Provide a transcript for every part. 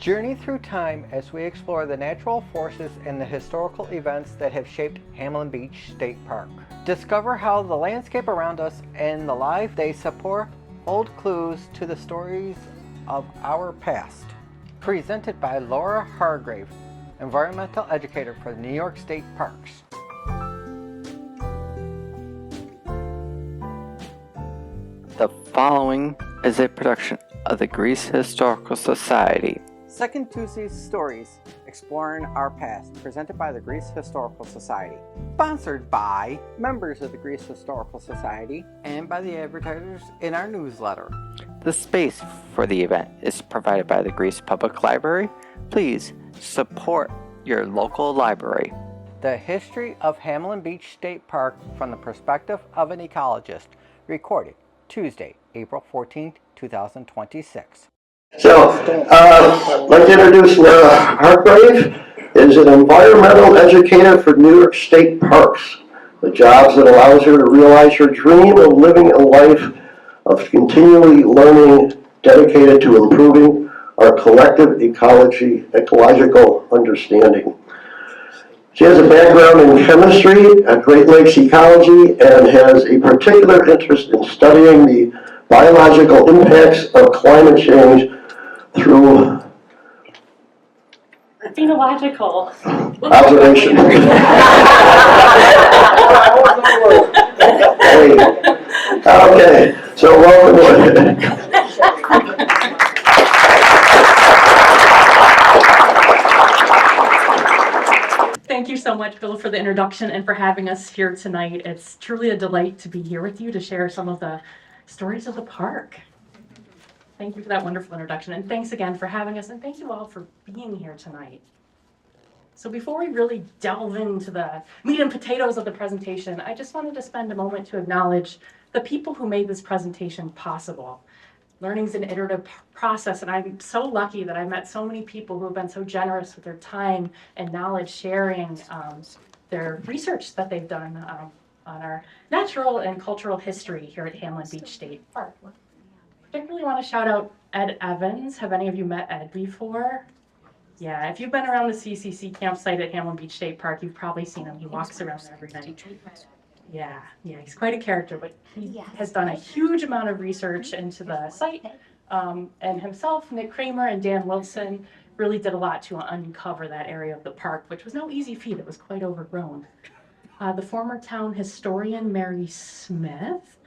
Journey through time as we explore the natural forces and the historical events that have shaped Hamlin Beach State Park. Discover how the landscape around us and the life they support hold clues to the stories of our past. Presented by Lara Hargrave, environmental educator for the New York State Parks. The following is a production of the Greece Historical Society. Second Tuesday's Stories, Exploring Our Past, presented by the Greece Historical Society. Sponsored by members of the Greece Historical Society and by the advertisers in our newsletter. The space for the event is provided by the Greece Public Library. Please support your local library. The History of Hamlin Beach State Park from the Perspective of an Ecologist, recorded Tuesday, April 14th, 2026. So, I'd like to introduce Lara Hargrave, is an environmental educator for New York State Parks, the jobs that allows her to realize her dream of living a life of continually learning dedicated to improving our collective ecological understanding. She has a background in chemistry at Great Lakes ecology and has a particular interest in studying the biological impacts of climate change through phenological observation. Okay, so welcome. Thank you so much, Bill, for the introduction and for having us here tonight. It's truly a delight to be here with you to share some of the stories of the park. Thank you for that wonderful introduction, and thanks again for having us, and thank you all for being here tonight. So before we really delve into the meat and potatoes of the presentation, I just wanted to spend a moment to acknowledge the people who made this presentation possible. Learning's an iterative process, and I'm so lucky that I met so many people who have been so generous with their time and knowledge sharing their research that they've done on our natural and cultural history here at Hamlin Beach State Park. Particularly want to shout out Ed Evans. Have any of you met Ed before? Yeah, if you've been around the CCC campsite at Hamlin Beach State Park, you've probably seen him. He walks around there every night. Yeah, he's quite a character, but he has done a huge amount of research into the site. And himself, Nick Kramer, and Dan Wilson really did a lot to uncover that area of the park, which was no easy feat. It was quite overgrown. The former town historian, Mary Smith,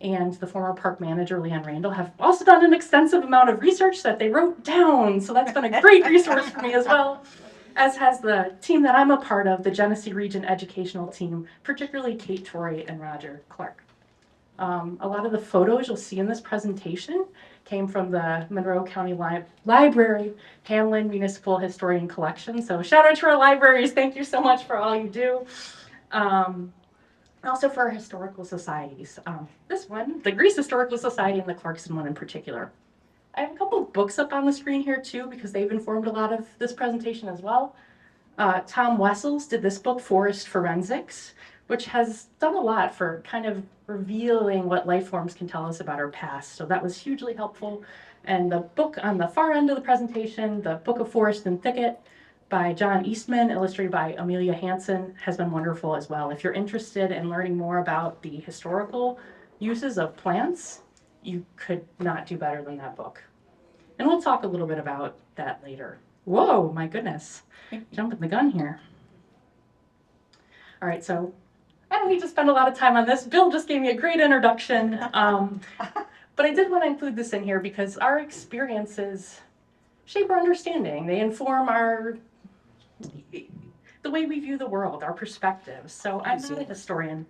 and the former park manager, Leanne Randall, have also done an extensive amount of research that they wrote down. So that's been a great resource for me as well, as has the team that I'm a part of, the Genesee Region Educational Team, particularly Kate Torrey and Roger Clark. A lot of the photos you'll see in this presentation came from the Monroe County Library, Hamlin Municipal Historian Collection. So shout out to our libraries. Thank you so much for all you do. Also for our historical societies. This one, the Greece Historical Society and the Clarkson one in particular. I have a couple of books up on the screen here too, because they've informed a lot of this presentation as well. Tom Wessels did this book, Forest Forensics, which has done a lot for kind of revealing what life forms can tell us about our past. So that was hugely helpful. And the book on the far end of the presentation, the Book of Forest and Thicket, by John Eastman, illustrated by Amelia Hansen, has been wonderful as well. If you're interested in learning more about the historical uses of plants, you could not do better than that book. And we'll talk a little bit about that later. Whoa, my goodness. Jumping the gun here. All right, so I don't need to spend a lot of time on this. Bill just gave me a great introduction. But I did want to include this in here because our experiences shape our understanding. They inform the way we view the world, our perspectives. So I'm not a historian,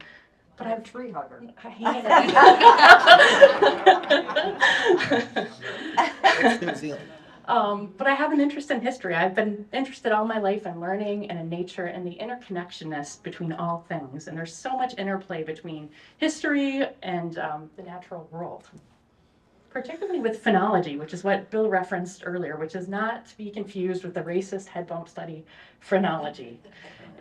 but I'm a tree hugger. But I have an interest in history. I've been interested all my life in learning and in nature and the interconnectionness between all things. And there's so much interplay between history and the natural world. Particularly with phenology, which is what Bill referenced earlier, which is not to be confused with the racist head bump study, phrenology.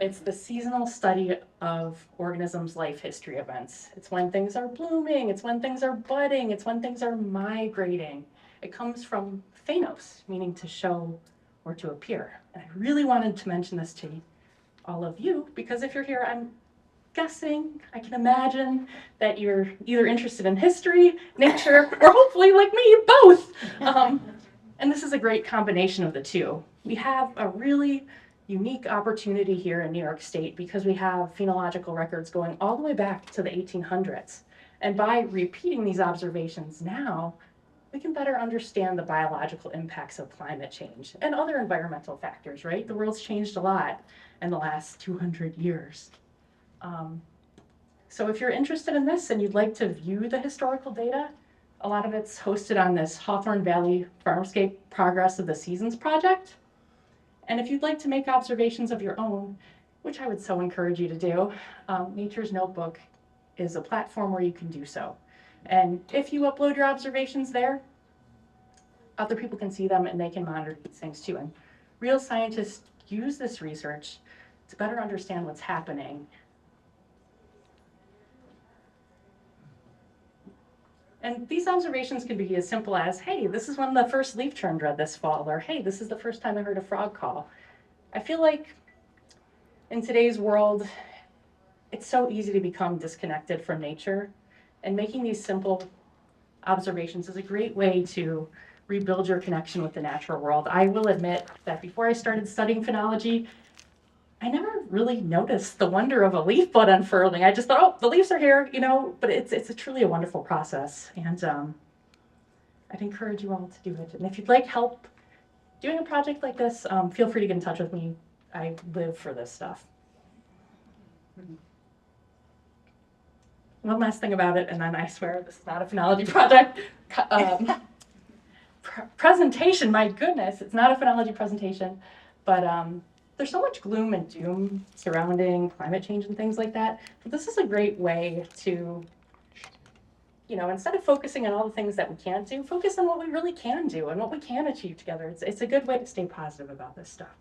It's the seasonal study of organisms' life history events. It's when things are blooming, it's when things are budding, it's when things are migrating. It comes from phanos, meaning to show or to appear. And I really wanted to mention this to all of you, because if you're here, I'm guessing, I can imagine that you're either interested in history, nature, or hopefully like me, both. And this is a great combination of the two. We have a really unique opportunity here in New York State because we have phenological records going all the way back to the 1800s. And by repeating these observations now, we can better understand the biological impacts of climate change and other environmental factors, right? The world's changed a lot in the last 200 years. So if you're interested in this and you'd like to view the historical data, a lot of it's hosted on this Hawthorne Valley Farmscape Progress of the Seasons project. And if you'd like to make observations of your own, which I would so encourage you to do, Nature's Notebook is a platform where you can do so. And if you upload your observations there, other people can see them and they can monitor these things too. And real scientists use this research to better understand what's happening. And these observations can be as simple as, hey, this is when the first leaf turned red this fall, or hey, this is the first time I heard a frog call. I feel like in today's world, it's so easy to become disconnected from nature, and making these simple observations is a great way to rebuild your connection with the natural world. I will admit that before I started studying phenology, I never really noticed the wonder of a leaf bud unfurling. I just thought, oh, the leaves are here, you know, but it's truly a wonderful process. And I'd encourage you all to do it. And if you'd like help doing a project like this, feel free to get in touch with me. I live for this stuff. One last thing about it, and then I swear this is not a phenology project. Presentation, my goodness, it's not a phenology presentation, but there's so much gloom and doom surrounding climate change and things like that. But this is a great way to, you know, instead of focusing on all the things that we can't do, focus on what we really can do and what we can achieve together. It's a good way to stay positive about this stuff.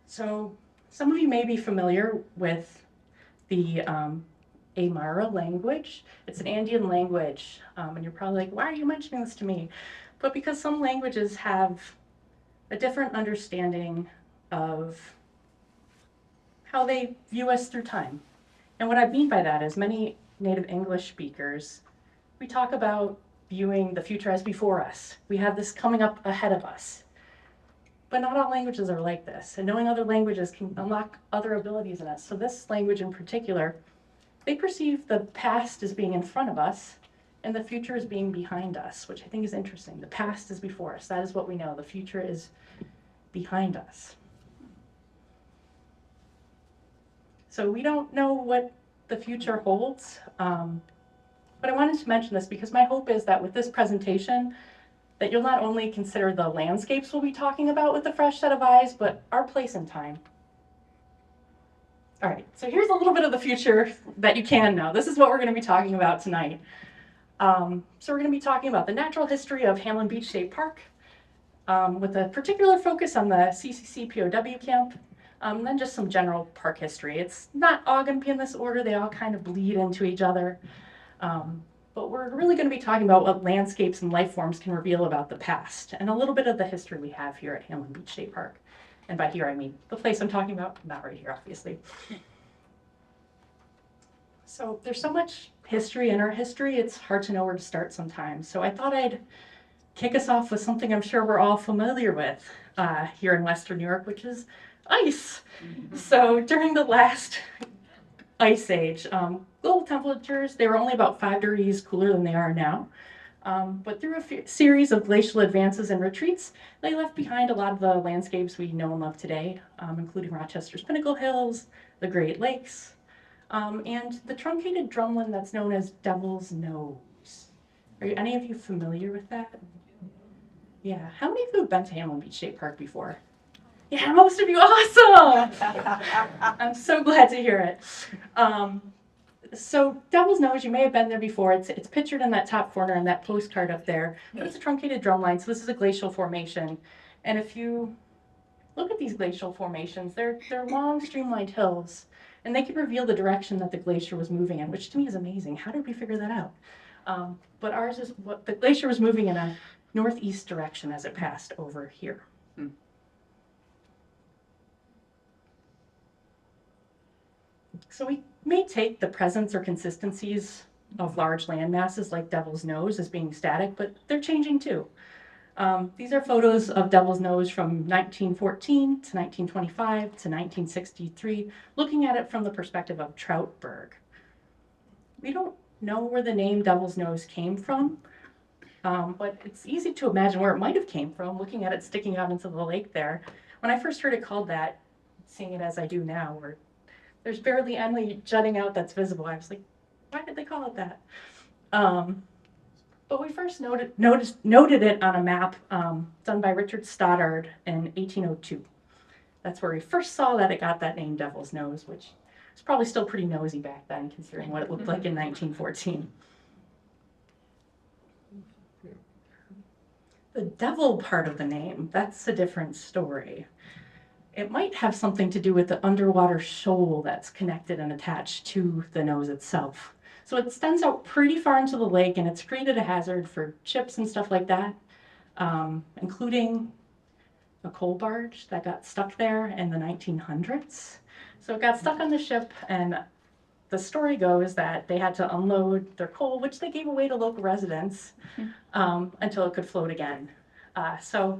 So some of you may be familiar with the Aymara language. It's an Andean language, and you're probably like, why are you mentioning this to me? But because some languages have a different understanding of how they view us through time. And what I mean by that is many native English speakers, we talk about viewing the future as before us. We have this coming up ahead of us. But not all languages are like this, and knowing other languages can unlock other abilities in us. So this language in particular, they perceive the past as being in front of us, and the future as being behind us, which I think is interesting. The past is before us. That is what we know. The future is behind us. So we don't know what the future holds, but I wanted to mention this because my hope is that with this presentation, that you'll not only consider the landscapes we'll be talking about with a fresh set of eyes, but our place in time. All right, so here's a little bit of the future that you can know. This is what we're going to be talking about tonight. So we're going to be talking about the natural history of Hamlin Beach State Park, with a particular focus on the CCC POW camp, and then just some general park history. It's not all going to be in this order. They all kind of bleed into each other. But we're really going to be talking about what landscapes and life forms can reveal about the past, and a little bit of the history we have here at Hamlin Beach State Park. And by here, I mean the place I'm talking about, not right here, obviously. So there's so much history in our history, it's hard to know where to start sometimes. So I thought I'd kick us off with something I'm sure we're all familiar with here in Western New York, which is ice. So during the last ice age, global temperatures, they were only about 5 degrees cooler than they are now. But through a series of glacial advances and retreats, they left behind a lot of the landscapes we know and love today, including Rochester's Pinnacle Hills, the Great Lakes, and the truncated drumlin that's known as Devil's Nose. Are any of you familiar with that? Yeah. How many of you have been to Hamlin Beach State Park before? Yeah, most of you. Awesome! I'm so glad to hear it. So Devil's Nose, you may have been there before. It's pictured in that top corner in that postcard up there. But it's a truncated drumline, so this is a glacial formation. And if you look at these glacial formations, they're long, streamlined hills, and they can reveal the direction that the glacier was moving in, which to me is amazing. How did we figure that out? But ours is what the glacier was moving in a northeast direction as it passed over here. So we may take the presence or consistencies of large land masses like Devil's Nose as being static, but they're changing too. These are photos of Devil's Nose from 1914 to 1925 to 1963, looking at it from the perspective of Troutberg. We don't know where the name Devil's Nose came from, but it's easy to imagine where it might have came from, looking at it sticking out into the lake there. When I first heard it called that, seeing it as I do now, where there's barely any jutting out that's visible, I was like, why did they call it that? But we first noted it on a map done by Richard Stoddard in 1802. That's where we first saw that it got that name Devil's Nose, which was probably still pretty nosy back then, considering what it looked like in 1914. The devil part of the name, that's a different story. It might have something to do with the underwater shoal that's connected and attached to the nose itself. So it extends out pretty far into the lake, and it's created a hazard for ships and stuff like that, including a coal barge that got stuck there in the 1900s. So it got stuck on the ship, and the story goes that they had to unload their coal, which they gave away to local residents, until it could float again. So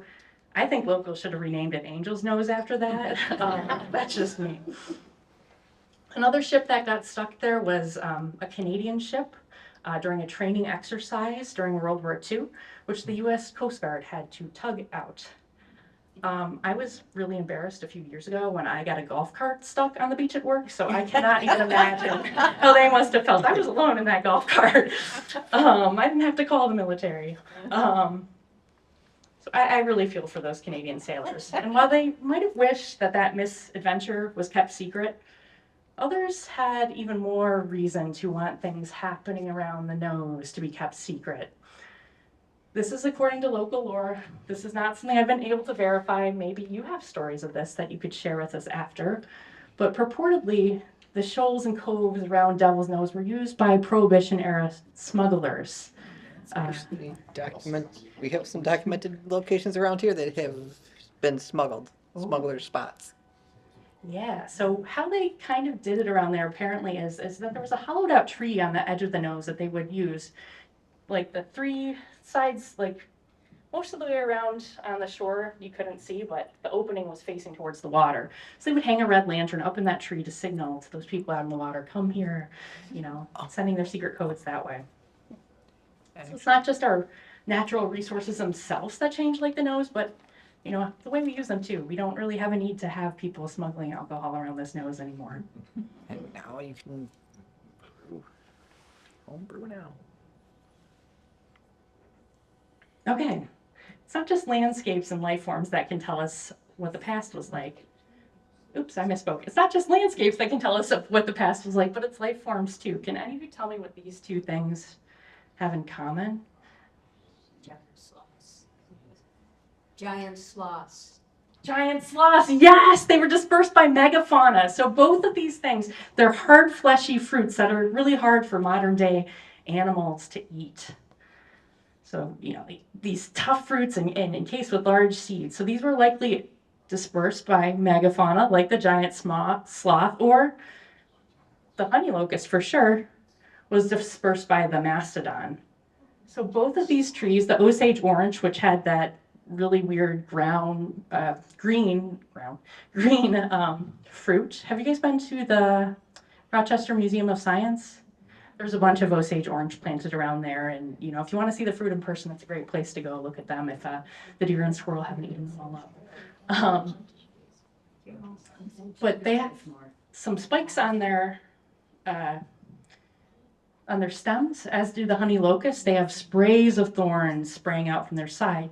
I think locals should have renamed it Angel's Nose after that. That's just me. Another ship that got stuck there was a Canadian ship during a training exercise during World War II, which the U.S. Coast Guard had to tug out. I was really embarrassed a few years ago when I got a golf cart stuck on the beach at work, so I cannot even imagine how they must have felt. I was alone in that golf cart. I didn't have to call the military. So I really feel for those Canadian sailors. And while they might have wished that that misadventure was kept secret, others had even more reason to want things happening around the nose to be kept secret. This is according to local lore. This is not something I've been able to verify. Maybe you have stories of this that you could share with us after. But purportedly, the shoals and coves around Devil's Nose were used by Prohibition-era smugglers. We have some documented locations around here that have been smuggled, smuggler spots. Yeah, so how they kind of did it around there apparently is that there was a hollowed out tree on the edge of the nose that they would use. Like the three sides, like most of the way around on the shore you couldn't see, but the opening was facing towards the water. So they would hang a red lantern up in that tree to signal to those people out in the water, come here, sending their secret codes that way. So it's not just our natural resources themselves that change like the nose, but the way we use them too. We don't really have a need to have people smuggling alcohol around this nose anymore. And now you can homebrew now. Okay, it's not just landscapes and life forms that can tell us what the past was like. Oops, I misspoke. It's not just landscapes that can tell us what the past was like, but it's life forms too. Can any of you tell me what these two things have in common? Giant sloths. Giant sloths, yes! They were dispersed by megafauna. So both of these things, they're hard, fleshy fruits that are really hard for modern day animals to eat. So, these tough fruits and encased with large seeds. So these were likely dispersed by megafauna, like the giant sloth, or the honey locust for sure, was dispersed by the mastodon. So both of these trees, the Osage orange, which had that really weird green fruit. Have you guys been to the Rochester Museum of Science? There's a bunch of Osage orange planted around there, and if you want to see the fruit in person, it's a great place to go look at them if the deer and squirrel haven't eaten them all up. But they have some spikes on their stems, as do the honey locusts. They have sprays of thorns spraying out from their side.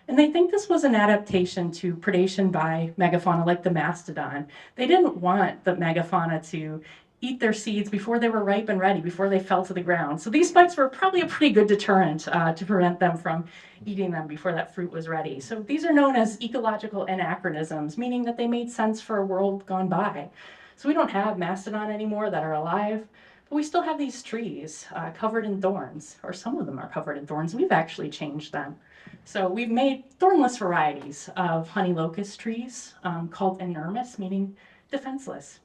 And they think this was an adaptation to predation by megafauna like the mastodon. They didn't want the megafauna to eat their seeds before they were ripe and ready, before they fell to the ground. So these spikes were probably a pretty good deterrent to prevent them from eating them before that fruit was ready. So these are known as ecological anachronisms, meaning that they made sense for a world gone by. So we don't have mastodon anymore that are alive, We still have these trees covered in thorns, or some of them are covered in thorns. We've actually changed them. So we've made thornless varieties of honey locust trees called inermis, meaning defenseless.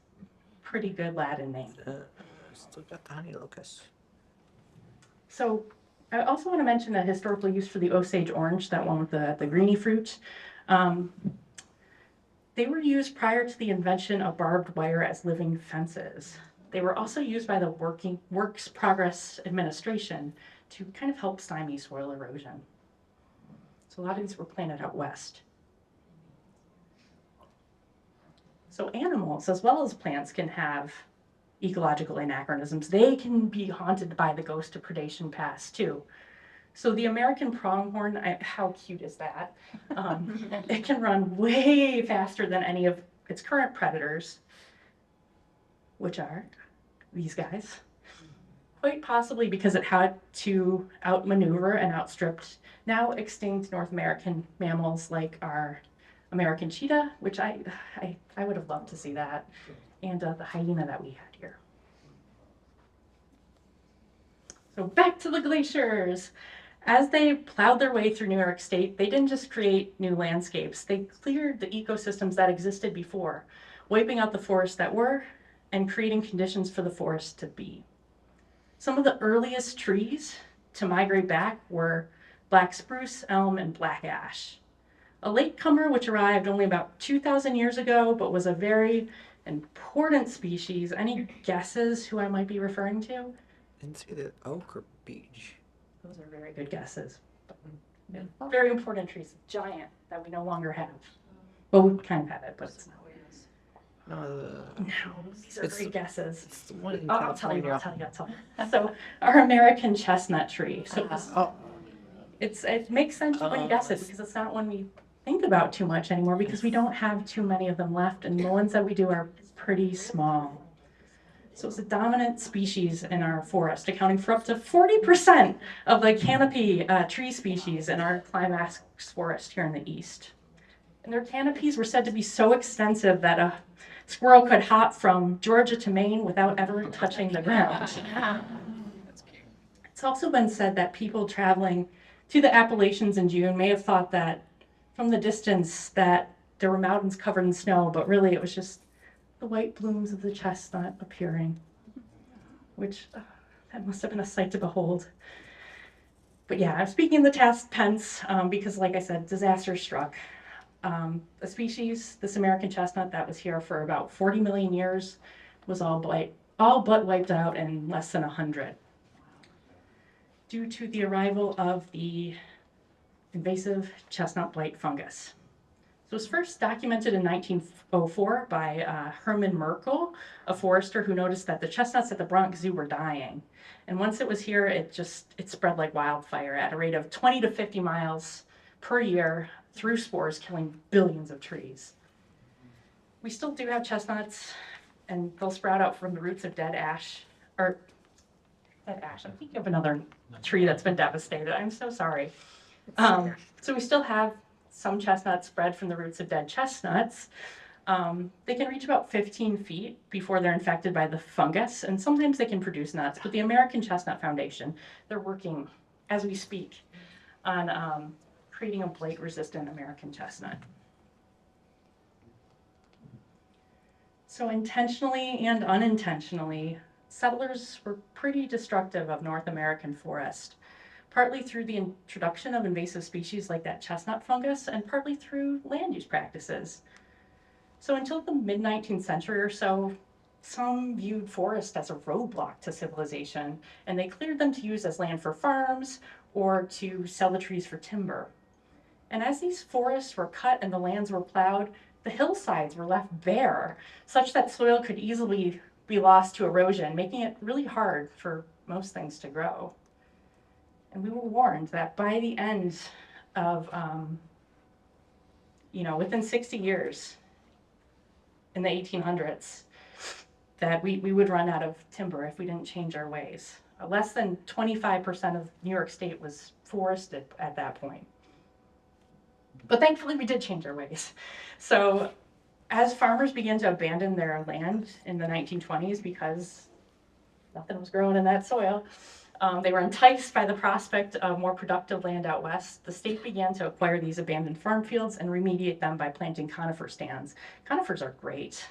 Pretty good Latin name. Still got the honey locust. So I also want to mention a historical use for the Osage orange, that one with the greeny fruit. They were used prior to the invention of barbed wire as living fences. They were also used by the Works Progress Administration to kind of help stymie soil erosion. So a lot of these were planted out west. So animals, as well as plants, can have ecological anachronisms. They can be haunted by the ghost of predation past too. So the American pronghorn, how cute is that? It can run way faster than any of its current predators, which are these guys. Quite possibly because it had to outmaneuver and outstrip now extinct North American mammals like our American cheetah, which I would have loved to see that, and the hyena that we had here. So back to the glaciers. As they plowed their way through New York State, they didn't just create new landscapes. They cleared the ecosystems that existed before, wiping out the forests that were and creating conditions for the forest to be. Some of the earliest trees to migrate back were black spruce, elm, and black ash. A latecomer which arrived only about 2,000 years ago, but was a very important species. Any guesses who I might be referring to? Didn't see the oak or beech. Those are very good guesses. Very important trees, giant, that we no longer have. Well, we kind of have it, but it's not. No, These are great guesses. it's the one in I'll tell you. California. So our American chestnut tree. So it makes sense when you guess it, because it's not one we think about too much anymore, because we don't have too many of them left, and the ones that we do are pretty small. So it's a dominant species in our forest, accounting for up to 40% of the canopy tree species in our climax forest here in the east. And their canopies were said to be so extensive that a squirrel could hop from Georgia to Maine without ever touching the ground. It's also been said that people traveling to the Appalachians in June may have thought that from the distance that there were mountains covered in snow, but really it was just the white blooms of the chestnut appearing, which that must have been a sight to behold. But yeah, I'm speaking in the past tense because, like I said, disaster struck. A species, this American chestnut that was here for about 40 million years, was all but wiped out in less than 100 due to the arrival of the invasive chestnut blight fungus. So it was first documented in 1904 by Herman Merkel, a forester who noticed that the chestnuts at the Bronx Zoo were dying. And once it was here, it spread like wildfire at a rate of 20 to 50 miles per year through spores, killing billions of trees. We still do have chestnuts, and they'll sprout out from the roots of dead ash. I'm thinking of another tree that's been devastated. I'm so sorry. So we still have some chestnuts spread from the roots of dead chestnuts. They can reach about 15 feet before they're infected by the fungus, and sometimes they can produce nuts. But the American Chestnut Foundation, they're working, as we speak, on creating a blight-resistant American chestnut. So intentionally and unintentionally, settlers were pretty destructive of North American forest, partly through the introduction of invasive species like that chestnut fungus, and partly through land use practices. So until the mid-19th century or so, some viewed forest as a roadblock to civilization, and they cleared them to use as land for farms or to sell the trees for timber. And as these forests were cut and the lands were plowed, the hillsides were left bare, such that soil could easily be lost to erosion, making it really hard for most things to grow. And we were warned that by the end of, within 60 years, in the 1800s, that we would run out of timber if we didn't change our ways. Less than 25% of New York State was forested at that point. But thankfully we did change our ways. So as farmers began to abandon their land in the 1920s because nothing was growing in that soil. They were enticed by the prospect of more productive land out west. The state began to acquire these abandoned farm fields and remediate them by planting conifer stands. Conifers are great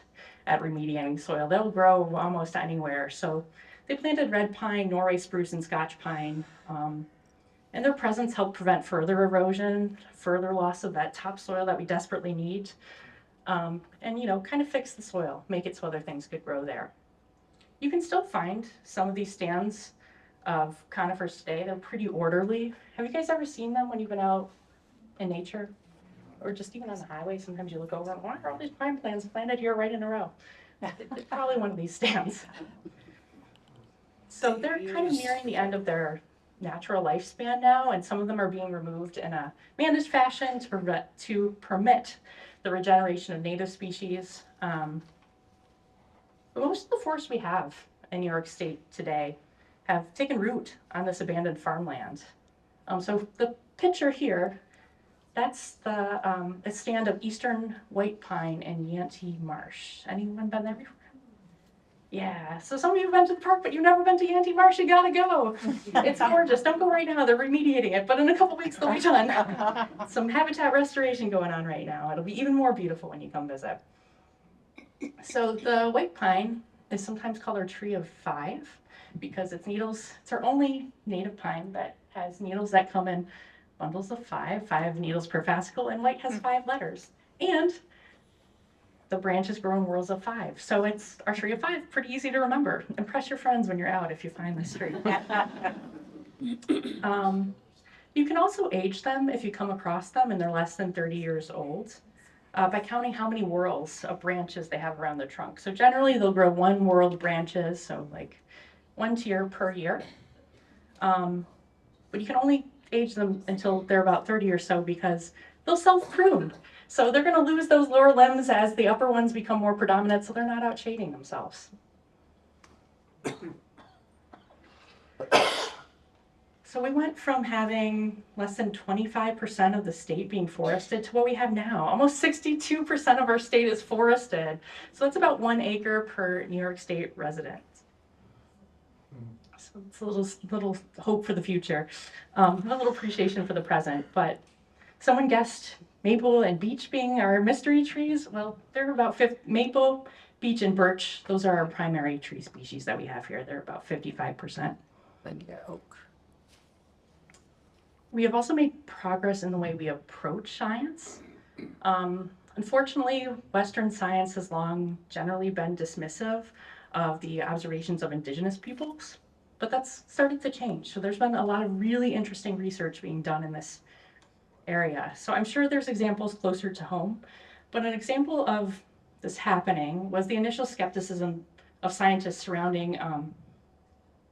at remediating soil. They'll grow almost anywhere. So they planted red pine, Norway spruce, and Scotch pine. And their presence helped prevent further erosion, further loss of that topsoil that we desperately need. And, kind of fix the soil, make it so other things could grow there. You can still find some of these stands of conifers today. They're pretty orderly. Have you guys ever seen them when you've been out in nature? Or just even on the highway, sometimes you look over and why are all these pine plants planted here right in a row? It's probably one of these stands. So they're kind of nearing the end of their natural lifespan now, and some of them are being removed in a managed fashion to permit the regeneration of native species. But most of the forests we have in New York State today have taken root on this abandoned farmland. So the picture here, that's a stand of eastern white pine in Yantee Marsh. Anyone been there before? Yeah, so some of you have been to the park, but you've never been to Yantee Marsh, you gotta go. It's gorgeous. Don't go right now, they're remediating it, but in a couple weeks they'll be done. Some habitat restoration going on right now. It'll be even more beautiful when you come visit. So the white pine is sometimes called our tree of 5 because its needles, it's our only native pine that has needles that come in bundles of 5 needles per fascicle, and white has 5 letters. And the branches grow in whorls of 5. So it's our tree of 5, pretty easy to remember. Impress your friends when you're out if you find this tree. You can also age them if you come across them and they're less than 30 years old by counting how many whorls of branches they have around the trunk. So generally they'll grow 1 whorled branches, so like 1 tier per year. But you can only age them until they're about 30 or so because they'll self-prune. So they're going to lose those lower limbs as the upper ones become more predominant, so they're not out shading themselves. So we went from having less than 25% of the state being forested to what we have now. Almost 62% of our state is forested. So that's about 1 acre per New York State resident. So it's a little hope for the future, a little appreciation for the present. But someone guessed maple and beech being our mystery trees. Well, they're about maple, beech, and birch. Those are our primary tree species that we have here. They're about 55%. Then you got oak. We have also made progress in the way we approach science. Unfortunately, Western science has long generally been dismissive of the observations of indigenous peoples, but that's started to change. So there's been a lot of really interesting research being done in this area. So I'm sure there's examples closer to home, but an example of this happening was the initial skepticism of scientists surrounding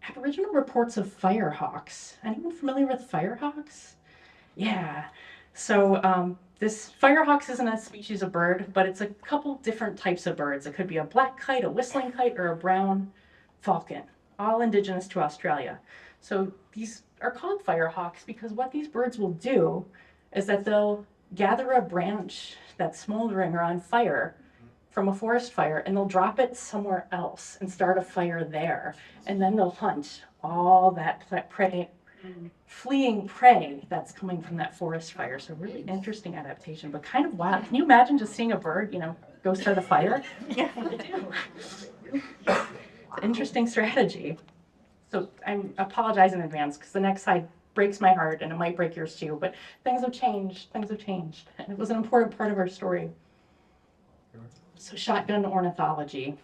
Aboriginal reports of firehawks. Anyone familiar with firehawks? Yeah. So this firehawks isn't a species of bird, but it's a couple different types of birds. It could be a black kite, a whistling kite, or a brown falcon, all indigenous to Australia. So these are called firehawks because what these birds will do is that they'll gather a branch that's smoldering or on fire from a forest fire, and they'll drop it somewhere else and start a fire there. And then they'll hunt all that prey, fleeing prey that's coming from that forest fire. So really interesting adaptation, but kind of wild. Can you imagine just seeing a bird, go start a fire? Yeah, they do. It's an interesting strategy. So I apologize in advance because the next slide breaks my heart and it might break yours too, but things have changed. And it was an important part of our story. So shotgun ornithology.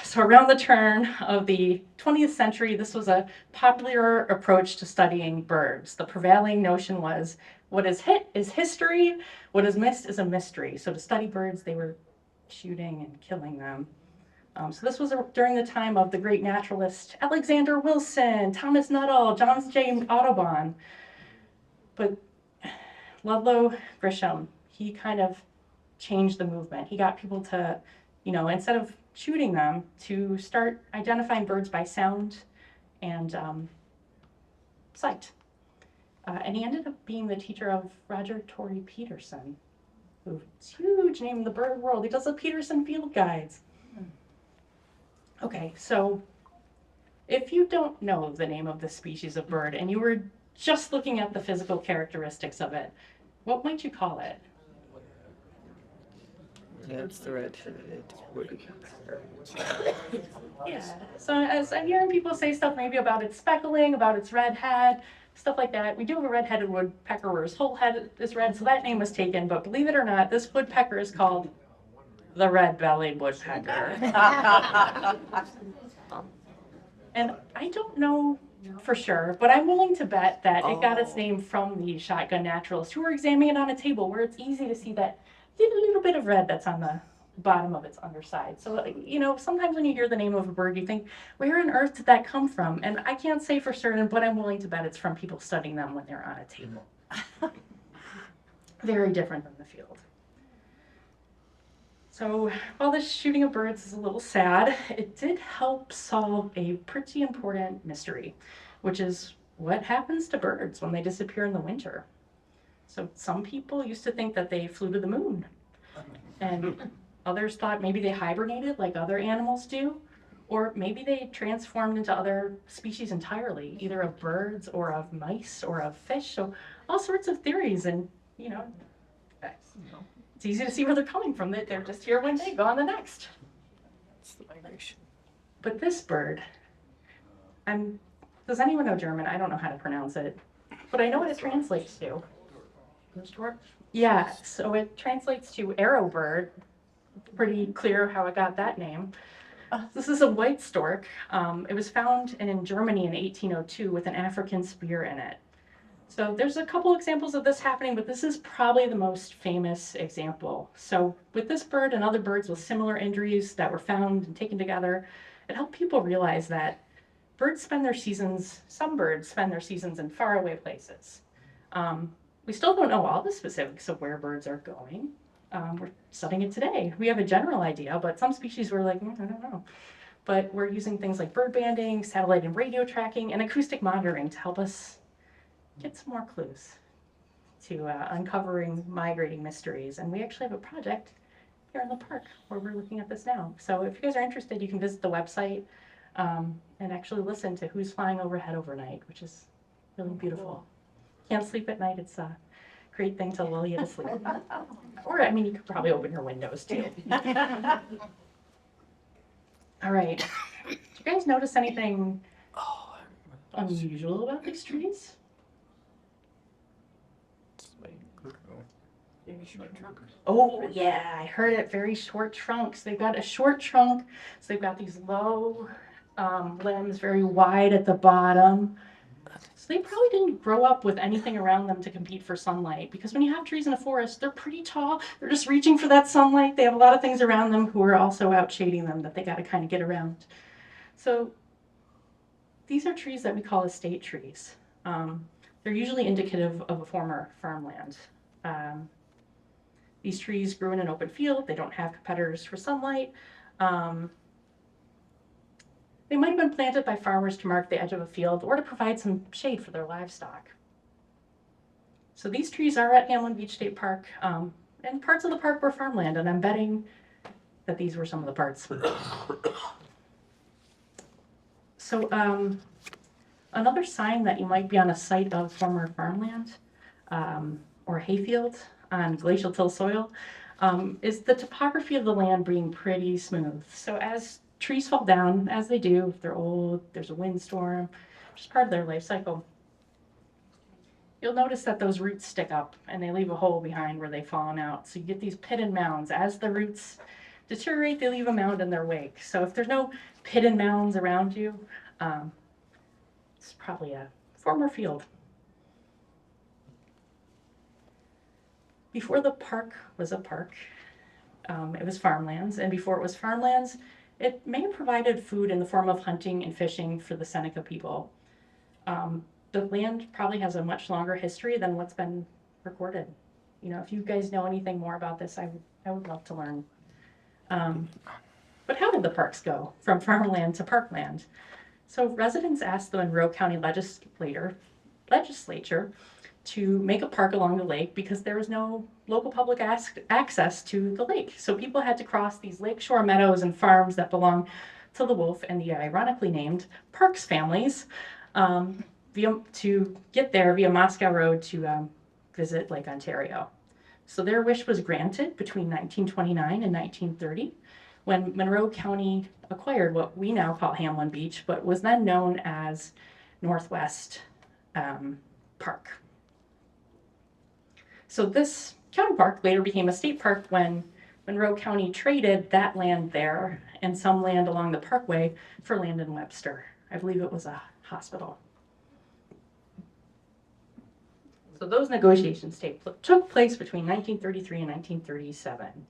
So around the turn of the 20th century, this was a popular approach to studying birds. The prevailing notion was what is hit is history, what is missed is a mystery. So to study birds, they were shooting and killing them. So this was during the time of the great naturalist Alexander Wilson, Thomas Nuttall, John J. Audubon. But Ludlow Grisham, he kind of changed the movement. He got people to, instead of shooting them, to start identifying birds by sound and sight. And he ended up being the teacher of Roger Torrey Peterson, who's a huge name in the bird world. He does the Peterson Field Guides. Okay, so if you don't know the name of the species of bird and you were just looking at the physical characteristics of it, what might you call it? That's the red-headed woodpecker. Yeah. So as I'm hearing people say stuff maybe about its speckling, about its red head, stuff like that. We do have a red-headed woodpecker where his whole head is red, so that name was taken. But believe it or not, this woodpecker is called the red-bellied woodpecker. And I don't know for sure, but I'm willing to bet that it got its name from the shotgun naturalists who were examining it on a table where it's easy to see that little bit of red that's on the bottom of its underside. So, you know, sometimes when you hear the name of a bird, you think, where on earth did that come from? And I can't say for certain, but I'm willing to bet it's from people studying them when they're on a table. Very different than the field. So while this shooting of birds is a little sad, it did help solve a pretty important mystery, which is what happens to birds when they disappear in the winter. So some people used to think that they flew to the moon, and others thought maybe they hibernated like other animals do, or maybe they transformed into other species entirely, either of birds or of mice or of fish. So all sorts of theories, and you know, it's easy to see where they're coming from. They're just here one day, gone the next. It's the migration. But this bird, does anyone know German? I don't know how to pronounce it, but I know what it translates to. Yeah, so it translates to arrow bird. Pretty clear how it got that name. This is a white stork. It was found in Germany in 1802 with an African spear in it. So there's a couple examples of this happening, but this is probably the most famous example. So with this bird and other birds with similar injuries that were found and taken together, it helped people realize that some birds spend their seasons in faraway places. We still don't know all the specifics of where birds are going. We're studying it today. We have a general idea, but some species we're like, I don't know. But we're using things like bird banding, satellite and radio tracking, and acoustic monitoring to help us get some more clues to uncovering migrating mysteries. And we actually have a project here in the park where we're looking at this now. So if you guys are interested, you can visit the website and actually listen to who's flying overhead overnight, which is really beautiful. Can't sleep at night, it's a great thing to lull you to sleep. Or, I mean, you could probably open your windows too. All right. Did you guys notice anything unusual about these trees? Oh, yeah, I heard it. Very short trunks. They've got a short trunk, so they've got these low limbs, very wide at the bottom. So they probably didn't grow up with anything around them to compete for sunlight, because when you have trees in a forest, they're pretty tall. They're just reaching for that sunlight. They have a lot of things around them who are also out shading them that they got to kind of get around. So these are trees that we call estate trees. They're usually indicative of a former farmland. These trees grew in an open field. They don't have competitors for sunlight. They might have been planted by farmers to mark the edge of a field or to provide some shade for their livestock. So these trees are at Hamlin Beach State Park, and parts of the park were farmland, and I'm betting that these were some of the parts. So another sign that you might be on a site of former farmland or hayfield on glacial till soil is the topography of the land being pretty smooth. So as trees fall down, as they do, if they're old, there's a windstorm, just part of their life cycle. You'll notice that those roots stick up and they leave a hole behind where they've fallen out. So you get these pit and mounds. As the roots deteriorate, they leave a mound in their wake. So if there's no pit and mounds around you, it's probably a former field. Before the park was a park, it was farmlands, and before it was farmlands, it may have provided food in the form of hunting and fishing for the Seneca people. The land probably has a much longer history than what's been recorded. You know, if you guys know anything more about this, I would love to learn. But how did the parks go from farmland to parkland? So residents asked the Monroe County legislature to make a park along the lake because there was no local public access to the lake. So people had to cross these lakeshore meadows and farms that belong to the wolf and the ironically named Parks families to get there via Moscow Road to visit Lake Ontario. So their wish was granted between 1929 and 1930 when Monroe County acquired what we now call Hamlin Beach, but was then known as Northwest Park. So this county park later became a state park when Monroe County traded that land there and some land along the parkway for land in Webster. I believe it was a hospital. So those negotiations took place between 1933 and 1937.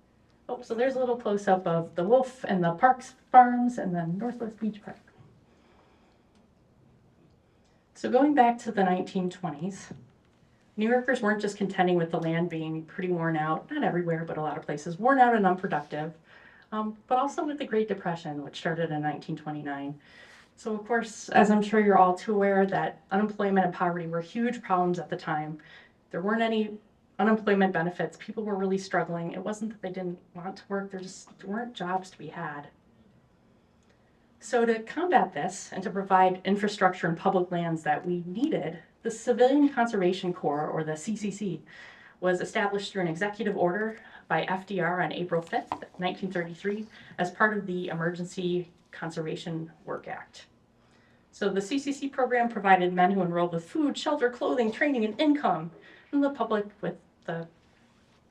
Oh, so there's a little close-up of the wolf and the Parks Farms and the Northwest Beach Park. So going back to the 1920s, New Yorkers weren't just contending with the land being pretty worn out, not everywhere, but a lot of places, worn out and unproductive, but also with the Great Depression, which started in 1929. So of course, as I'm sure you're all too aware, that unemployment and poverty were huge problems at the time. There weren't any unemployment benefits. People were really struggling. It wasn't that they didn't want to work, there just weren't jobs to be had. So to combat this and to provide infrastructure and public lands that we needed, the Civilian Conservation Corps, or the CCC, was established through an executive order by FDR on April 5th, 1933, as part of the Emergency Conservation Work Act. So the CCC program provided men who enrolled with food, shelter, clothing, training, and income, and the public with the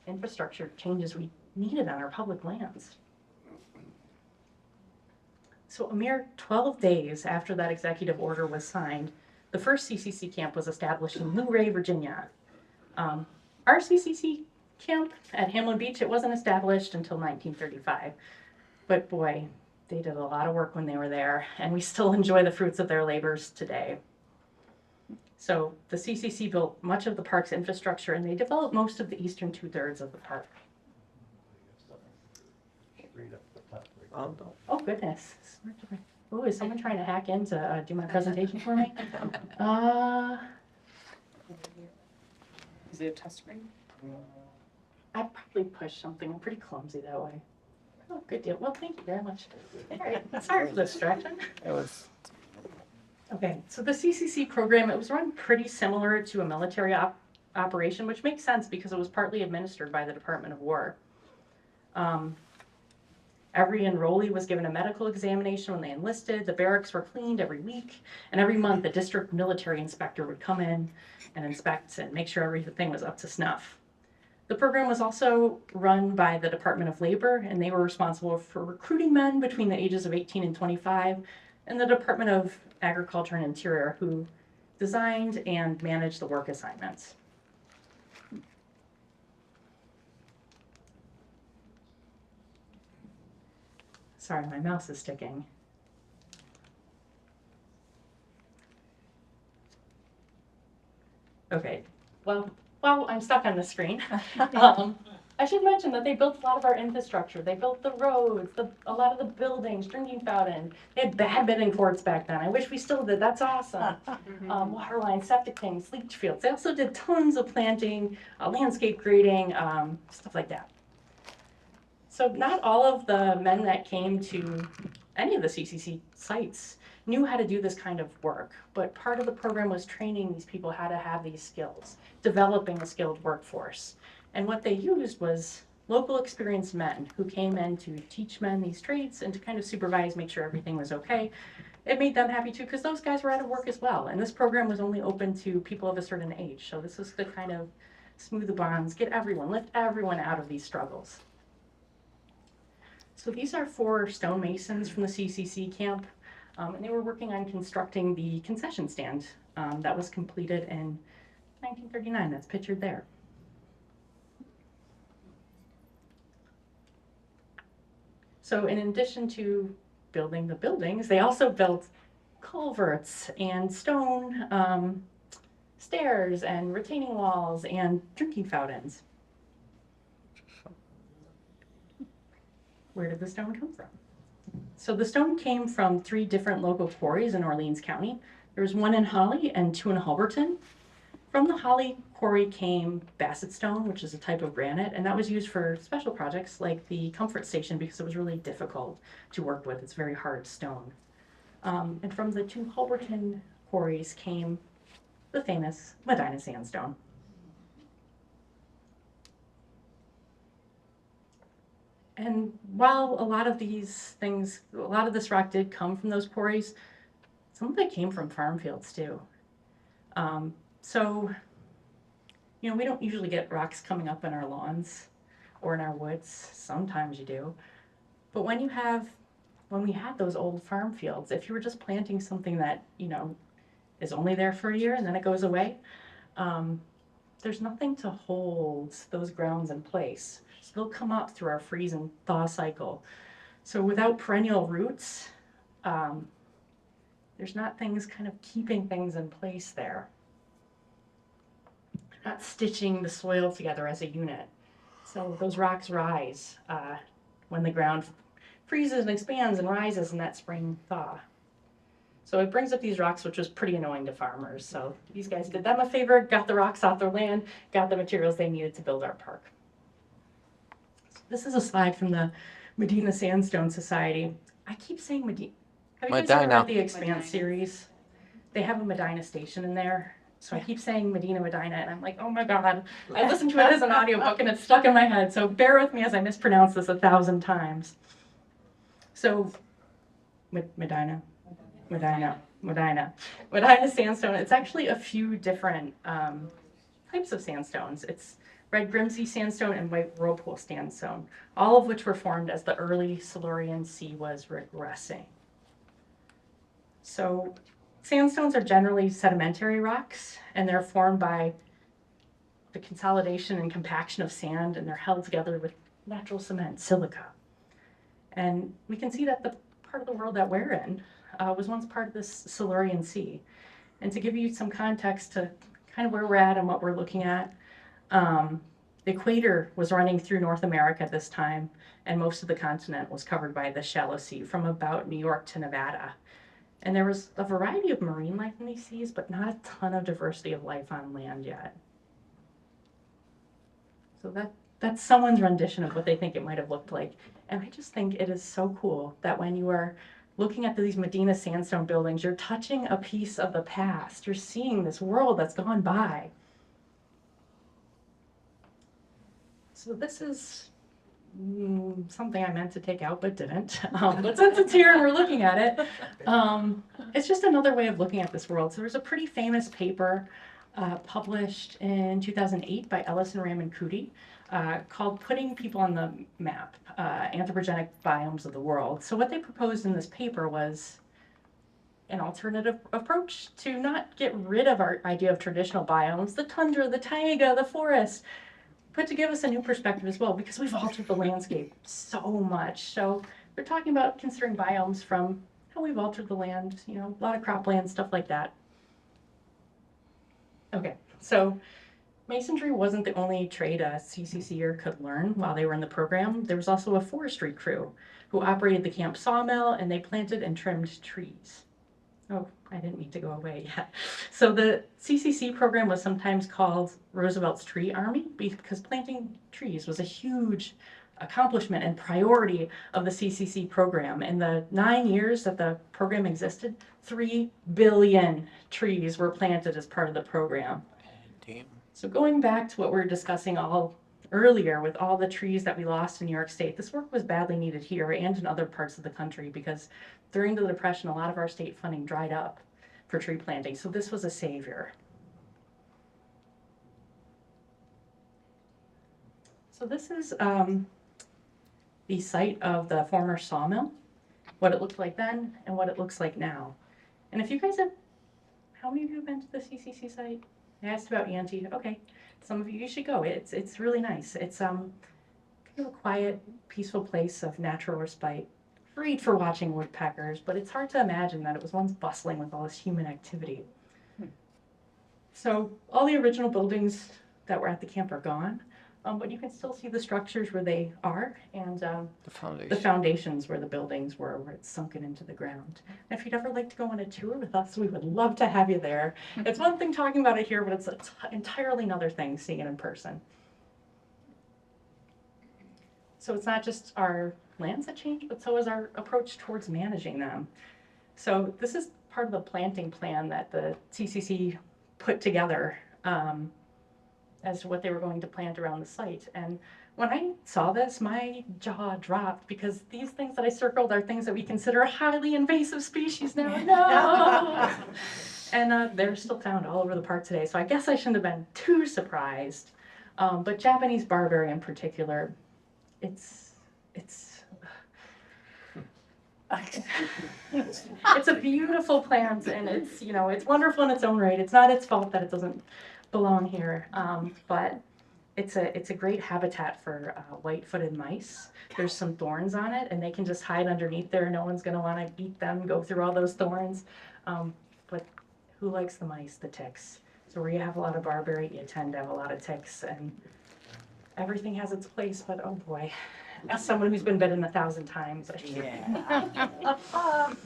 infrastructure changes we needed on our public lands. So a mere 12 days after that executive order was signed, the first CCC camp was established in Luray, Virginia. Our CCC camp at Hamlin Beach, it wasn't established until 1935. But boy, they did a lot of work when they were there, and we still enjoy the fruits of their labors today. So the CCC built much of the park's infrastructure, and they developed most of the eastern 2/3 of the park. Oh, goodness. Oh, is someone trying to hack in to do my presentation for me? Is it a touch screen? I'd probably push something. I'm pretty clumsy that way. Oh, good deal. Well, thank you very much. All right. Sorry for the distraction. It was Okay, so the CCC program, it was run pretty similar to a military operation, which makes sense because it was partly administered by the Department of War. Every enrollee was given a medical examination when they enlisted, the barracks were cleaned every week, and every month the district military inspector would come in and inspect and make sure everything was up to snuff. The program was also run by the Department of Labor, and they were responsible for recruiting men between the ages of 18 and 25, and the Department of Agriculture and Interior, who designed and managed the work assignments. Sorry, my mouse is sticking. Okay, well, I'm stuck on the screen. I should mention that they built a lot of our infrastructure. They built the roads, a lot of the buildings, drinking fountain. They had badminton courts back then. I wish we still did. That's awesome. Water lines, septic tanks, leach fields. They also did tons of planting, landscape grading, stuff like that. So not all of the men that came to any of the CCC sites knew how to do this kind of work, but part of the program was training these people how to have these skills, developing a skilled workforce. And what they used was local experienced men who came in to teach men these trades and to kind of supervise, make sure everything was okay. It made them happy too, because those guys were out of work as well. And this program was only open to people of a certain age. So this was the kind of smooth the bonds, lift everyone out of these struggles. So these are 4 stonemasons from the CCC camp, and they were working on constructing the concession stand that was completed in 1939. That's pictured there. So in addition to building the buildings, they also built culverts and stone stairs and retaining walls and drinking fountains. Where did the stone come from? So the stone came from 3 different local quarries in Orleans County. There was one in Holly and 2 in Halberton. From the Holly quarry came basset stone, which is a type of granite, and that was used for special projects like the comfort station because it was really difficult to work with. It's very hard stone. And from the two Hulberton quarries came the famous Medina sandstone. And while a lot of these things, a lot of this rock did come from those quarries, some of it came from farm fields too. So, you know, we don't usually get rocks coming up in our lawns or in our woods. Sometimes you do. But when we had those old farm fields, if you were just planting something that, you know, is only there for a year and then it goes away, there's nothing to hold those grounds in place. So they'll come up through our freeze and thaw cycle. So without perennial roots, there's not things kind of keeping things in place there. Not stitching the soil together as a unit. So those rocks rise when the ground freezes and expands and rises in that spring thaw. So it brings up these rocks, which was pretty annoying to farmers. So these guys did them a favor, got the rocks off their land, got the materials they needed to build our park. So this is a slide from the Medina Sandstone Society. I keep saying Medina. Have you guys ever read the Expanse series? They have a Medina station in there. So I keep saying Medina, and I'm like, oh my God. I listened to it as an audiobook and it's stuck in my head. So bear with me as I mispronounce this 1,000 times. So Medina sandstone. It's actually a few different types of sandstones. It's red Grimsey sandstone and white whirlpool sandstone, all of which were formed as the early Silurian sea was regressing. So sandstones are generally sedimentary rocks, and they're formed by the consolidation and compaction of sand, and they're held together with natural cement, silica. And we can see that the part of the world that we're in was once part of this Silurian sea. And to give you some context to kind of where we're at and what we're looking at, the equator was running through North America at this time, and most of the continent was covered by the shallow sea from about New York to Nevada. And there was a variety of marine life in these seas, but not a ton of diversity of life on land yet. So that's someone's rendition of what they think it might have looked like. And I just think it is so cool that when you are looking at these Medina sandstone buildings, you're touching a piece of the past. You're seeing this world that's gone by. So this is something I meant to take out but didn't. But since it's here and we're looking at it, it's just another way of looking at this world. So there's a pretty famous paper published in 2008 by Ellis and Ramankuti called Putting People on the Map, Anthropogenic Biomes of the World. So what they proposed in this paper was an alternative approach to not get rid of our idea of traditional biomes, the tundra, the taiga, the forest, but to give us a new perspective as well, because we've altered the landscape so much. So they're talking about considering biomes from how we've altered the land, you know, a lot of cropland, stuff like that. Okay, so masonry wasn't the only trade a CCCer could learn while they were in the program. There was also a forestry crew who operated the camp sawmill, and they planted and trimmed trees. Oh, I didn't need to go away yet. So the CCC program was sometimes called Roosevelt's Tree Army because planting trees was a huge accomplishment and priority of the CCC program. In the 9 years that the program existed, 3 billion trees were planted as part of the program. Damn. So going back to what we were discussing all earlier with all the trees that we lost in New York State, this work was badly needed here and in other parts of the country because during the Depression, a lot of our state funding dried up for tree planting. So this was a savior. So this is the site of the former sawmill, what it looked like then and what it looks like now. And if you guys have, how many of you have been to the CCC site? I asked about Auntie. Okay, some of you should go. It's really nice. It's kind of a quiet, peaceful place of natural respite. Great for watching woodpeckers, but it's hard to imagine that it was once bustling with all this human activity. So all the original buildings that were at the camp are gone. But you can still see the structures where they are, and The the foundation. foundations where the buildings were, where it's sunken into the ground. And if you'd ever like to go on a tour with us, we would love to have you there. It's one thing talking about it here, but it's entirely another thing seeing it in person. So it's not just our lands that change, but so is our approach towards managing them. So this is part of the planting plan that the CCC put together as to what they were going to plant around the site. And when I saw this, my jaw dropped, because these things that I circled are things that we consider highly invasive species now. No! And they're still found all over the park today, so I guess I shouldn't have been too surprised. But Japanese barberry in particular, it's a beautiful plant, and it's, you know, it's wonderful in its own right. It's not its fault that it doesn't belong here, but it's a great habitat for white-footed mice. There's some thorns on it, and they can just hide underneath there. No one's going to want to eat them, go through all those thorns. But who likes the mice? The ticks. So where you have a lot of barberry, you tend to have a lot of ticks, and everything has its place, but oh boy. As someone who's been bitten 1,000 times, I can't.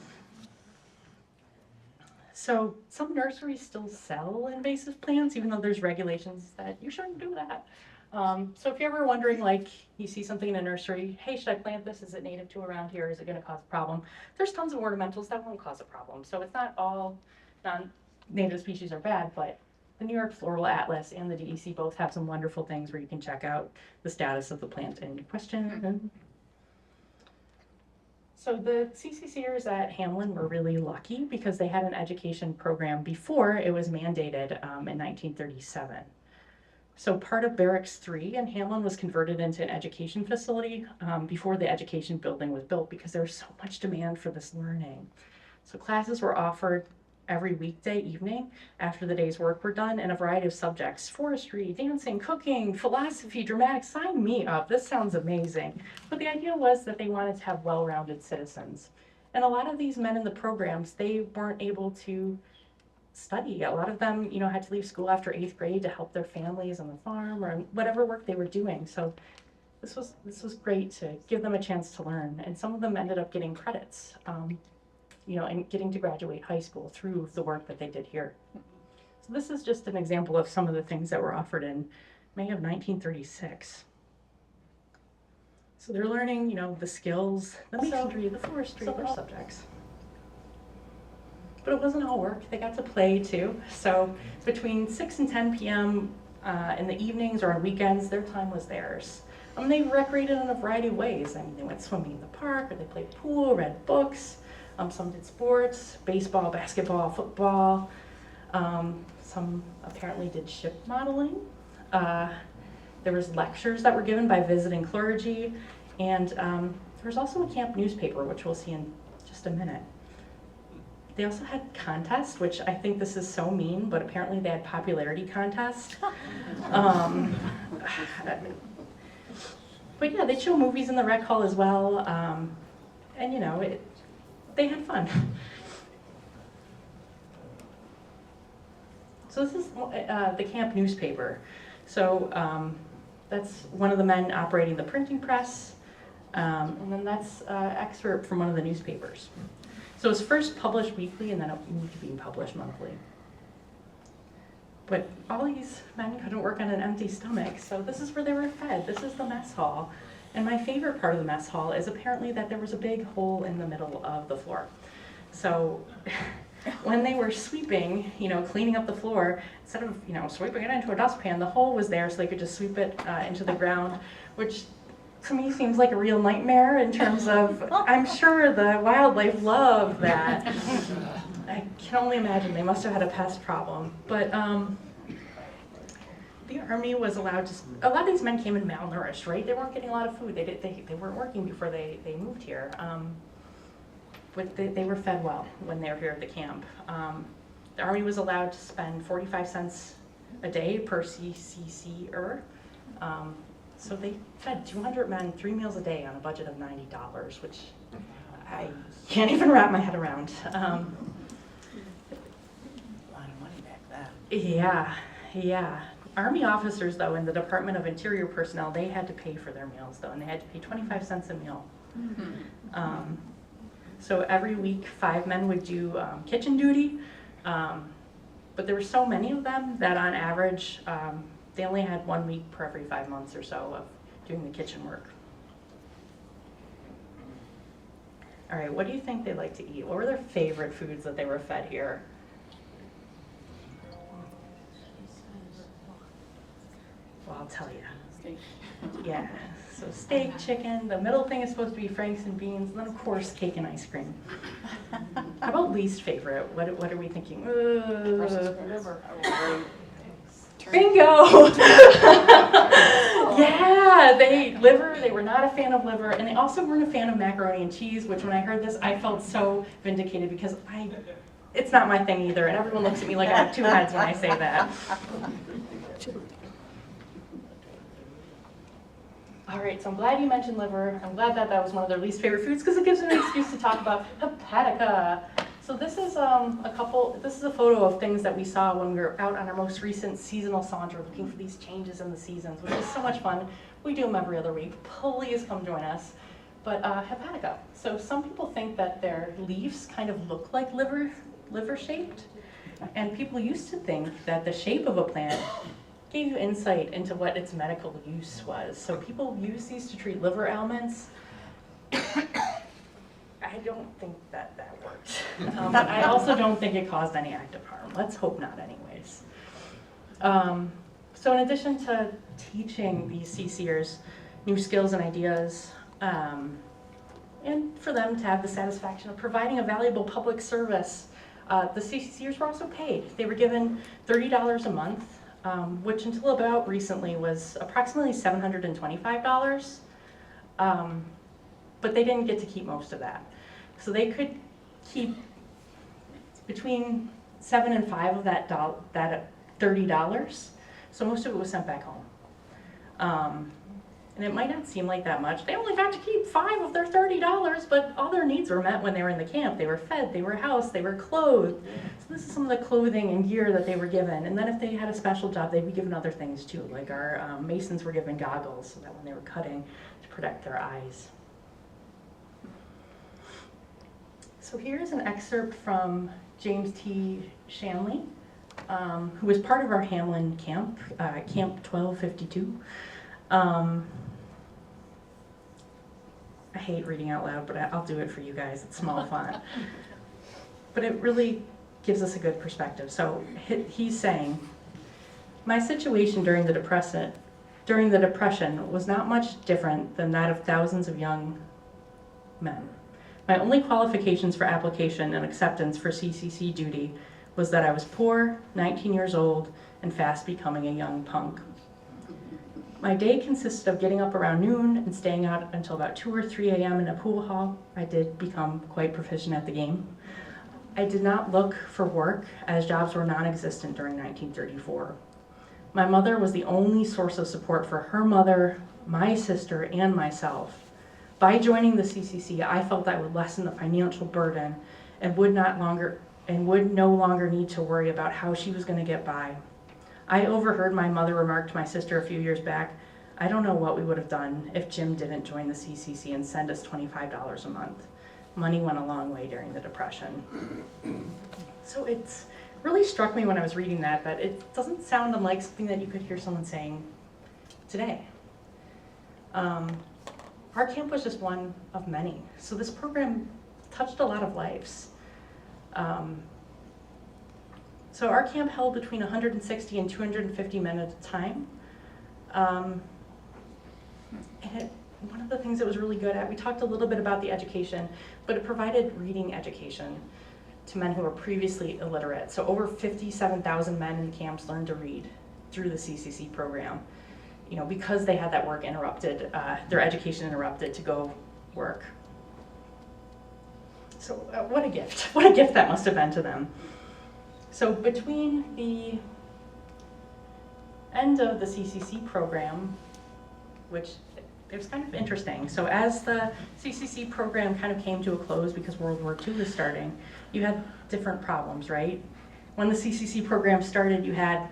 So some nurseries still sell invasive plants, even though there's regulations that you shouldn't do that. So if you're ever wondering, like, you see something in a nursery, hey, should I plant this? Is it native to around here? Is it going to cause a problem? There's tons of ornamentals that won't cause a problem. So it's not all non-native species are bad, but the New York Floral Atlas and the DEC both have some wonderful things where you can check out the status of the plant in question. So the CCCers at Hamlin were really lucky because they had an education program before it was mandated in 1937. So part of Barracks 3 in Hamlin was converted into an education facility before the education building was built, because there was so much demand for this learning. So classes were offered every weekday evening after the day's work were done in a variety of subjects: forestry, dancing, cooking, philosophy, dramatics. Sign me up, this sounds amazing. But the idea was that they wanted to have well-rounded citizens. And a lot of these men in the programs, they weren't able to study. A lot of them, you know, had to leave school after 8th grade to help their families on the farm or whatever work they were doing. So this was great to give them a chance to learn. And some of them ended up getting credits. You know, and getting to graduate high school through the work that they did here. So this is just an example of some of the things that were offered in May of 1936. So they're learning, you know, the skills, the masonry, the forestry, their subjects. But it wasn't all work. They got to play too. So between 6 and 10 p.m. In the evenings or on weekends, their time was theirs. They recreated in a variety of ways. I mean, they went swimming in the park, or they played pool, read books. Some did sports, baseball, basketball, football. Some apparently did ship modeling. There was lectures that were given by visiting clergy. And there was also a camp newspaper, which we'll see in just a minute. They also had contests, which I think this is so mean, but apparently they had popularity contests. But yeah, they'd show movies in the rec hall as well. And you know, they had fun. So this is the camp newspaper. So that's one of the men operating the printing press. And then that's an excerpt from one of the newspapers. So it was first published weekly, and then it moved to being published monthly. But all these men couldn't work on an empty stomach, so this is where they were fed. This is the mess hall. And my favorite part of the mess hall is apparently that there was a big hole in the middle of the floor. So when they were sweeping, you know, cleaning up the floor, instead of, you know, sweeping it into a dustpan, the hole was there so they could just sweep it into the ground, which to me seems like a real nightmare in terms of, I'm sure the wildlife love that. I can only imagine they must have had a pest problem. But the army was allowed to, a lot of these men came in malnourished, right? They weren't getting a lot of food. They weren't working before they moved here. But they were fed well when they were here at the camp. The army was allowed to spend 45 cents a day per CCC-er. So they fed 200 men 3 meals a day on a budget of $90, which I can't even wrap my head around. A lot of money back then. Yeah. Army officers, though, in the Department of Interior personnel, they had to pay for their meals, though, and they had to pay 25 cents a meal. So every week, 5 men would do kitchen duty, but there were so many of them that on average, they only had 1 week per every 5 months or so of doing the kitchen work. All right, what do you think they like to eat? What were their favorite foods that they were fed here? Well, I'll tell you. Steak. Yeah, so steak, chicken, the middle thing is supposed to be franks and beans, and then of course cake and ice cream. How about least favorite? What are we thinking? Liver. Bingo! Yeah, they were not a fan of liver, and they also weren't a fan of macaroni and cheese, which when I heard this, I felt so vindicated because it's not my thing either, and everyone looks at me like I have 2 heads when I say that. All right, so I'm glad you mentioned liver. I'm glad that was one of their least favorite foods because it gives them an excuse to talk about hepatica. So this is a photo of things that we saw when we were out on our most recent seasonal saunter looking for these changes in the seasons, which is so much fun. We do them every other week. Please come join us. But hepatica. So some people think that their leaves kind of look like liver shaped. And people used to think that the shape of a plant gave you insight into what its medical use was. So people use these to treat liver ailments. I don't think that worked. But I also don't think it caused any active harm. Let's hope not anyways. So in addition to teaching these CCers new skills and ideas, and for them to have the satisfaction of providing a valuable public service, the CCers were also paid. They were given $30 a month, which until about recently was approximately $725, but they didn't get to keep most of that. So they could keep between 7 and 5 of that $30, so most of it was sent back home. And it might not seem like that much. They only got to keep 5 of their $30, but all their needs were met when they were in the camp. They were fed, they were housed, they were clothed. So this is some of the clothing and gear that they were given. And then if they had a special job, they'd be given other things too. Like our masons were given goggles so that when they were cutting to protect their eyes. So here's an excerpt from James T. Shanley, who was part of our Hamlin camp, Camp 1252. I hate reading out loud, but I'll do it for you guys. It's small font. But it really gives us a good perspective. So he's saying, my situation during the Depression was not much different than that of thousands of young men. My only qualifications for application and acceptance for CCC duty was that I was poor, 19 years old, and fast becoming a young punk. My day consisted of getting up around noon and staying out until about 2 or 3 a.m. in a pool hall. I did become quite proficient at the game. I did not look for work as jobs were non-existent during 1934. My mother was the only source of support for her mother, my sister, and myself. By joining the CCC, I felt I would lessen the financial burden and would no longer need to worry about how she was going to get by. I overheard my mother remark to my sister a few years back, I don't know what we would have done if Jim didn't join the CCC and send us $25 a month. Money went a long way during the Depression. So it's really struck me when I was reading that it doesn't sound unlike something that you could hear someone saying today. Our camp was just one of many. So this program touched a lot of lives. So our camp held between 160 and 250 men at a time. And one of the things it was really good at, we talked a little bit about the education, but it provided reading education to men who were previously illiterate. So over 57,000 men in the camps learned to read through the CCC program. You know, because they had that work interrupted, their education interrupted to go work. So what a gift. What a gift that must have been to them. So between the end of the CCC program, which it was kind of interesting. So as the CCC program kind of came to a close because World War II was starting, you had different problems, right? When the CCC program started, you had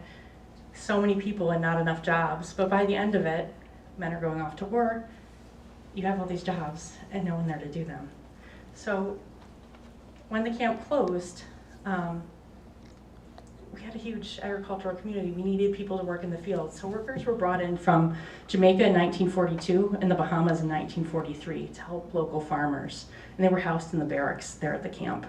so many people and not enough jobs. But by the end of it, men are going off to war, you have all these jobs and no one there to do them. So when the camp closed, we had a huge agricultural community. We needed people to work in the fields. So workers were brought in from Jamaica in 1942 and the Bahamas in 1943 to help local farmers. And they were housed in the barracks there at the camp.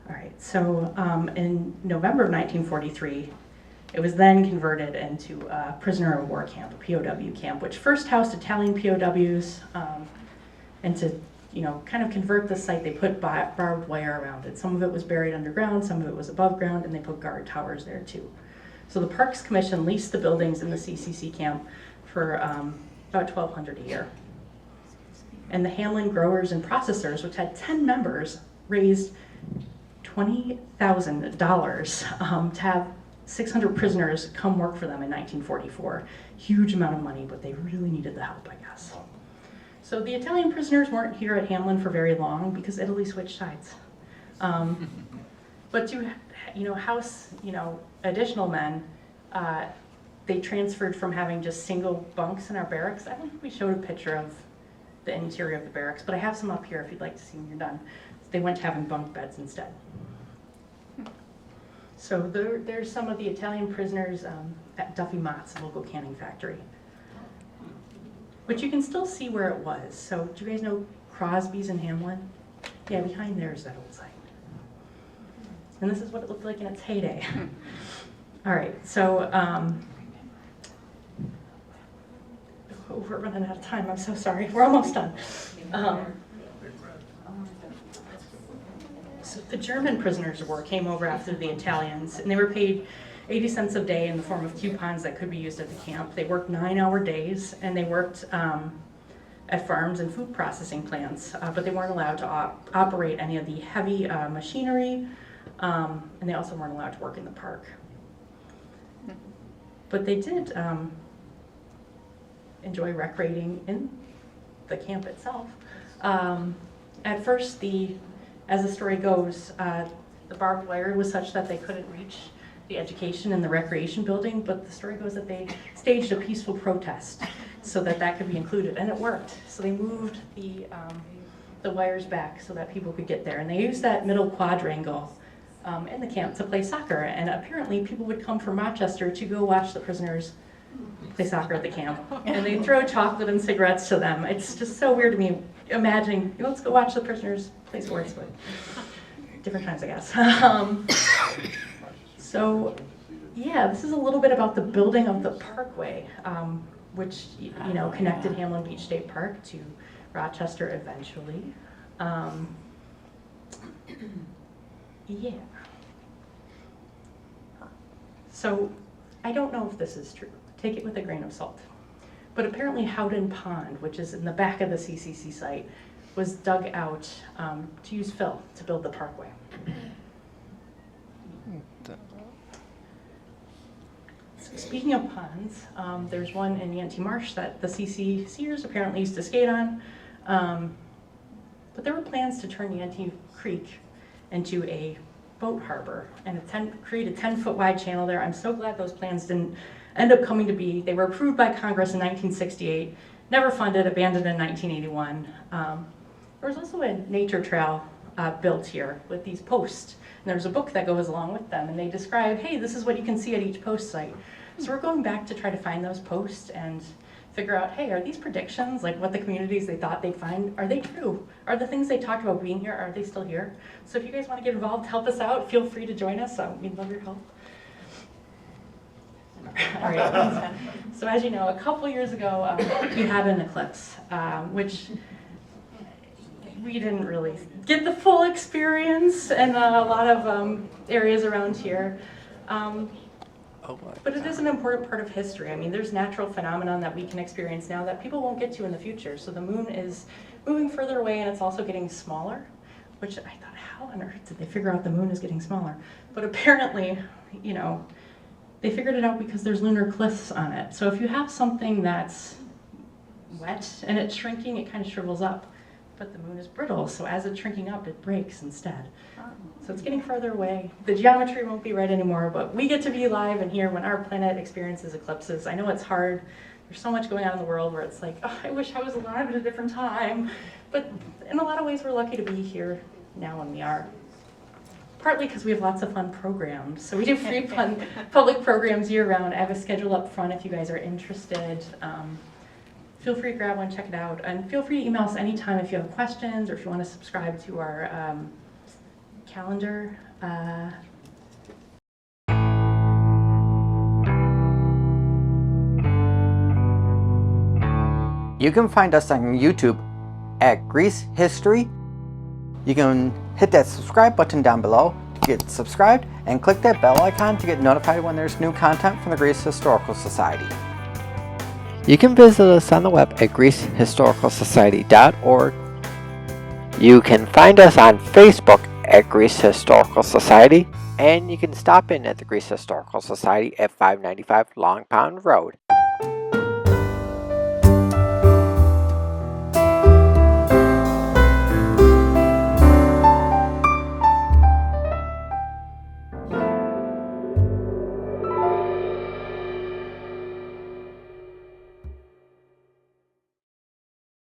All right, so in November of 1943, it was then converted into a prisoner of war camp, a POW camp, which first housed Italian POWs, and to kind of convert the site, they put barbed wire around it. Some of it was buried underground, some of it was above ground, and they put guard towers there too. So the Parks Commission leased the buildings in the CCC camp for about $1,200 a year. And the Hamlin growers and processors, which had 10 members, raised $20,000 to have 600 prisoners come work for them in 1944. Huge amount of money, but they really needed the help, I guess. So the Italian prisoners weren't here at Hamlin for very long because Italy switched sides. But to house additional men, they transferred from having just single bunks in our barracks. I don't think we showed a picture of the interior of the barracks, but I have some up here if you'd like to see when you're done. They went to having bunk beds instead. So there's some of the Italian prisoners at Duffy Mott's, a local canning factory. But you can still see where it was. So do you guys know Crosby's in Hamlin? Yeah, behind there is that old site. And this is what it looked like in its heyday. All right, so we're running out of time. I'm so sorry. We're almost done. So the German prisoners of war came over after the Italians, and they were paid 80 cents a day in the form of coupons that could be used at the camp. They worked 9-hour days, and they worked at farms and food processing plants, but they weren't allowed to operate any of the heavy machinery, and they also weren't allowed to work in the park. But they did enjoy recreating in the camp itself. At first, as the story goes, the barbed wire was such that they couldn't reach the education and the recreation building, but the story goes that they staged a peaceful protest so that could be included, and it worked. So they moved the wires back so that people could get there, and they used that middle quadrangle in the camp to play soccer, and apparently people would come from Rochester to go watch the prisoners play soccer at the camp, and they'd throw chocolate and cigarettes to them. It's just so weird to me imagining, let's go watch the prisoners play sports, but different times, I guess. So, yeah, this is a little bit about the building of the parkway, which connected Hamlin Beach State Park to Rochester eventually. Yeah. So, I don't know if this is true. Take it with a grain of salt. But apparently Howden Pond, which is in the back of the CCC site, was dug out to use fill to build the parkway. So speaking of ponds, there's one in Yankee Marsh that the CCCers apparently used to skate on. But there were plans to turn Yankee Creek into a boat harbor and create a 10-foot wide channel there. I'm so glad those plans didn't end up coming to be. They were approved by Congress in 1968, never funded, abandoned in 1981. There was also a nature trail built here with these posts. And there's a book that goes along with them, and they describe, hey, this is what you can see at each post site. So we're going back to try to find those posts and figure out, hey, are these predictions, like what the communities they thought they'd find, are they true? Are the things they talked about being here, are they still here? So if you guys want to get involved, help us out, feel free to join us. We'd love your help. All right. So as you know, a couple years ago, we had an eclipse, which we didn't really get the full experience in a lot of areas around here. But it is an important part of history. I mean, there's natural phenomenon that we can experience now that people won't get to in the future. So the moon is moving further away, and it's also getting smaller, which I thought, how on earth did they figure out the moon is getting smaller? But apparently, they figured it out because there's lunar cliffs on it. So if you have something that's wet and it's shrinking, it kind of shrivels up. but the moon is brittle, so as it's shrinking up, it breaks instead. So it's getting farther away. The geometry won't be right anymore, but we get to be alive and here when our planet experiences eclipses. I know it's hard. There's so much going on in the world where it's like, oh, I wish I was alive at a different time. But in a lot of ways, we're lucky to be here now when we are. Partly because we have lots of fun programs. So we do free fun public programs year round. I have a schedule up front if you guys are interested. Feel free to grab one, check it out. And feel free to email us anytime if you have questions or if you want to subscribe to our calendar. You can find us on YouTube at Greece History. You can hit that subscribe button down below to get subscribed and click that bell icon to get notified when there's new content from the Greece Historical Society. You can visit us on the web at GreeceHistoricalSociety.org. You can find us on Facebook at Greece Historical Society, and you can stop in at the Greece Historical Society at 595 Long Pond Road.